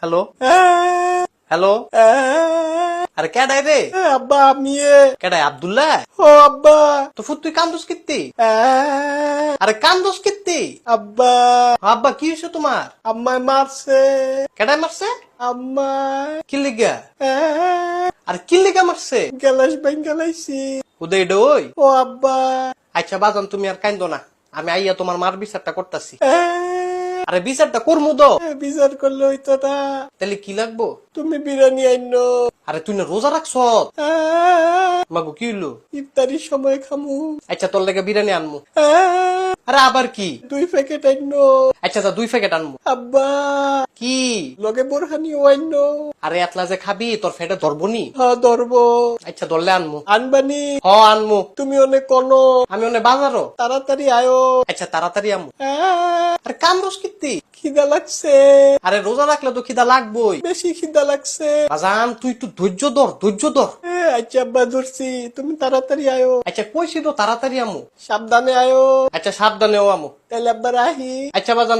Hello hello আরে কেডাই রে? আব্বা আমি কেডাই আব্দুল্লাহ? ও আব্বা তো ফুট তুই কান্দোস কিত্তি? আরে কান্দোস কিত্তি? আব্বা আব্বা কি হয়েছে তোমার? আম্মায় মারছে কেডাই মারছে? আম্মা কি লিগা? আরে কি লিগা মারছে? গেলাস বেঙ্গালাইছি উদয় এটা ওই? ও আব্বা আচ্ছা বাজান তুমি আর কান্দো না, আমি আইয়া তোমার মার বিচারটা করতাছি। আরে বিচারটা করমু তো। বিচার করলে হইতো না, তাহলে কি লাগবো? তুমি বিরিয়ানি আইনো। আরে তুই না রোজা রাখছ? মাগো কি হইলো? ইফতারির সময় খামু। আচ্ছা তোর লেগে বিরিয়ানি আনমু। আরে আবার কি? 2 প্যাকেট আইনো। আচ্ছা যা 2 প্যাকেট আনমু। আব্বা কি? লগে বোরহানিও আইনো। আরে এতলা যে খাবি তোর ফেটে ধরবনি। হ্যাঁ ধরবো। আচ্ছা ধরলে আনমু। আনবানি হ আনমু। তুমি অনেক কোনো আমি অনেক বাজারও। তাড়াতাড়ি আয়ো। আচ্ছা তাড়াতাড়ি আমু। আরে কান্দোস কিত্তি? খিদা লাগছে, আরে রোজা রাখলে তো খিদা লাগবই। বেশি খিদা লাগছে। বাজান তুই একটু ধৈর্য ধর, ধৈর্য ধর। আচ্ছা আব্বা ধরছি, তুমি তাড়াতাড়ি আয়ো। আচ্ছা কইছি তো তাড়াতাড়ি আমু। সাবধানে আয়ো। আচ্ছা সাবধানেও আমু। তাহলে আব্বা রাহি। আচ্ছা বাজান